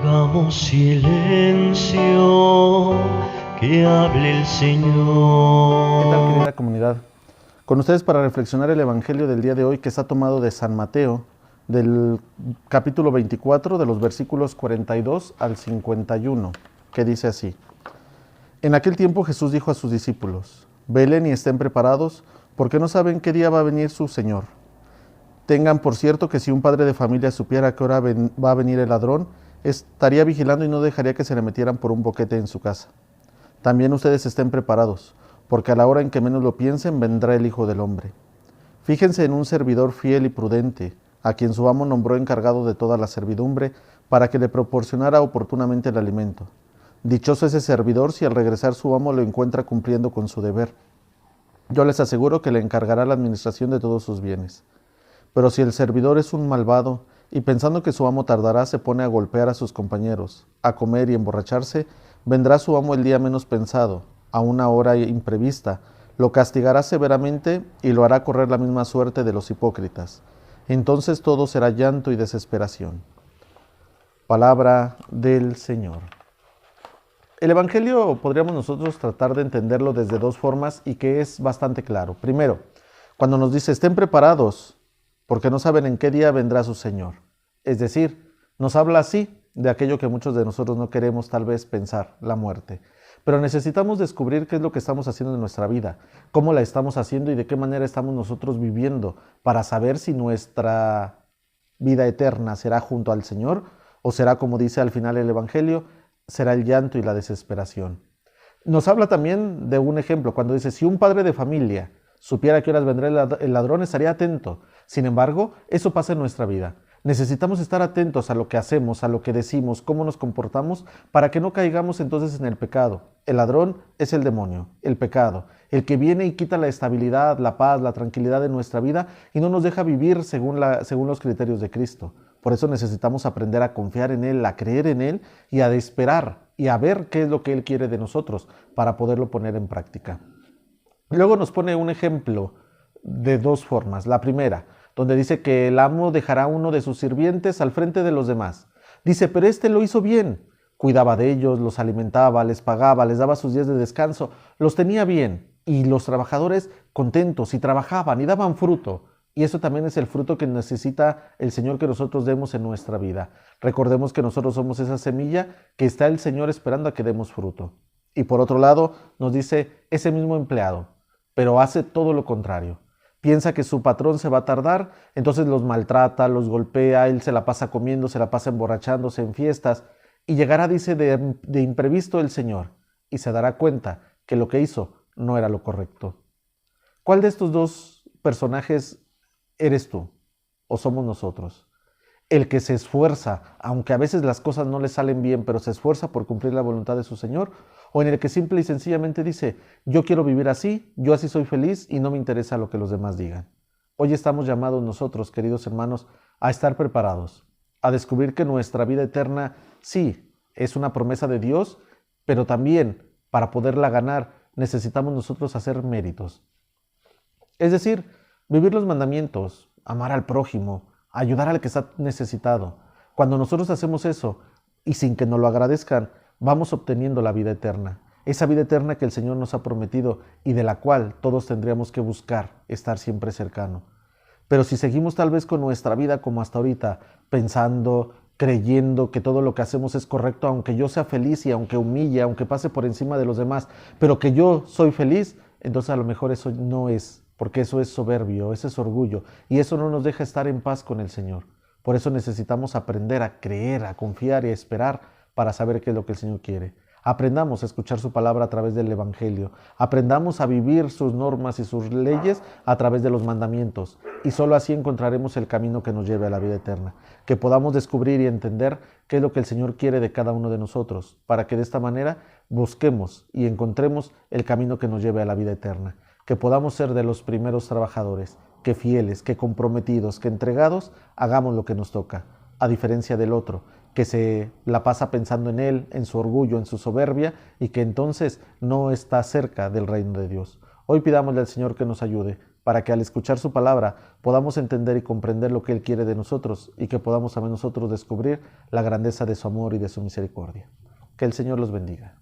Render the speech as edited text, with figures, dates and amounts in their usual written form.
Hagamos silencio, que hable el Señor. ¿Qué tal, querida comunidad? Con ustedes para reflexionar el Evangelio del día de hoy, que está tomado de San Mateo, del capítulo 24, de los versículos 42 al 51, que dice así. En aquel tiempo Jesús dijo a sus discípulos: velen y estén preparados, porque no saben qué día va a venir su Señor. Tengan por cierto que si un padre de familia supiera a qué hora va a venir el ladrón, estaría vigilando y no dejaría que se le metieran por un boquete en su casa. También ustedes estén preparados, porque a la hora en que menos lo piensen, vendrá el Hijo del Hombre. Fíjense en un servidor fiel y prudente, a quien su amo nombró encargado de toda la servidumbre, para que le proporcionara oportunamente el alimento. Dichoso ese servidor si al regresar su amo lo encuentra cumpliendo con su deber. Yo les aseguro que le encargará la administración de todos sus bienes. Pero si el servidor es un malvado, y pensando que su amo tardará, se pone a golpear a sus compañeros, a comer y emborracharse, vendrá su amo el día menos pensado, a una hora imprevista, lo castigará severamente y lo hará correr la misma suerte de los hipócritas. Entonces todo será llanto y desesperación. Palabra del Señor. El Evangelio podríamos nosotros tratar de entenderlo desde dos formas y que es bastante claro. Primero, cuando nos dice estén preparados, porque no saben en qué día vendrá su Señor. Es decir, nos habla así de aquello que muchos de nosotros no queremos tal vez pensar, la muerte. Pero necesitamos descubrir qué es lo que estamos haciendo en nuestra vida, cómo la estamos haciendo y de qué manera estamos nosotros viviendo para saber si nuestra vida eterna será junto al Señor o será, como dice al final el Evangelio, será el llanto y la desesperación. Nos habla también de un ejemplo, cuando dice, si un padre de familia supiera a qué horas vendrá el ladrón, estaría atento. Sin embargo, eso pasa en nuestra vida. Necesitamos estar atentos a lo que hacemos, a lo que decimos, cómo nos comportamos, para que no caigamos entonces en el pecado. El ladrón es el demonio, el pecado, el que viene y quita la estabilidad, la paz, la tranquilidad de nuestra vida y no nos deja vivir según los criterios de Cristo. Por eso necesitamos aprender a confiar en Él, a creer en Él y a esperar y a ver qué es lo que Él quiere de nosotros para poderlo poner en práctica. Luego nos pone un ejemplo de dos formas. La primera, donde dice que el amo dejará a uno de sus sirvientes al frente de los demás. Dice, pero este lo hizo bien. Cuidaba de ellos, los alimentaba, les pagaba, les daba sus días de descanso, los tenía bien. Y los trabajadores contentos y trabajaban y daban fruto. Y eso también es el fruto que necesita el Señor que nosotros demos en nuestra vida. Recordemos que nosotros somos esa semilla que está el Señor esperando a que demos fruto. Y por otro lado, nos dice ese mismo empleado, pero hace todo lo contrario. Piensa que su patrón se va a tardar, entonces los maltrata, los golpea, él se la pasa comiendo, se la pasa emborrachándose en fiestas, y llegará, dice, de imprevisto el Señor, y se dará cuenta que lo que hizo no era lo correcto. ¿Cuál de estos dos personajes eres tú o somos nosotros? El que se esfuerza, aunque a veces las cosas no le salen bien, pero se esfuerza por cumplir la voluntad de su Señor, o en el que simple y sencillamente dice, yo quiero vivir así, yo así soy feliz y no me interesa lo que los demás digan. Hoy estamos llamados nosotros, queridos hermanos, a estar preparados, a descubrir que nuestra vida eterna sí es una promesa de Dios, pero también para poderla ganar necesitamos nosotros hacer méritos. Es decir, vivir los mandamientos, amar al prójimo, ayudar al que está necesitado. Cuando nosotros hacemos eso y sin que nos lo agradezcan, vamos obteniendo la vida eterna. Esa vida eterna que el Señor nos ha prometido y de la cual todos tendríamos que buscar estar siempre cercano. Pero si seguimos tal vez con nuestra vida como hasta ahorita, pensando, creyendo que todo lo que hacemos es correcto, aunque yo sea feliz y aunque humille, aunque pase por encima de los demás, pero que yo soy feliz, entonces a lo mejor eso no es, porque eso es soberbio, eso es orgullo, y eso no nos deja estar en paz con el Señor. Por eso necesitamos aprender a creer, a confiar y a esperar para saber qué es lo que el Señor quiere. Aprendamos a escuchar su palabra a través del Evangelio. Aprendamos a vivir sus normas y sus leyes a través de los mandamientos. Y solo así encontraremos el camino que nos lleve a la vida eterna. Que podamos descubrir y entender qué es lo que el Señor quiere de cada uno de nosotros, para que de esta manera busquemos y encontremos el camino que nos lleve a la vida eterna. Que podamos ser de los primeros trabajadores, que fieles, que comprometidos, que entregados, hagamos lo que nos toca, a diferencia del otro, que se la pasa pensando en él, en su orgullo, en su soberbia, y que entonces no está cerca del reino de Dios. Hoy pidámosle al Señor que nos ayude para que al escuchar su palabra podamos entender y comprender lo que Él quiere de nosotros y que podamos también nosotros descubrir la grandeza de su amor y de su misericordia. Que el Señor los bendiga.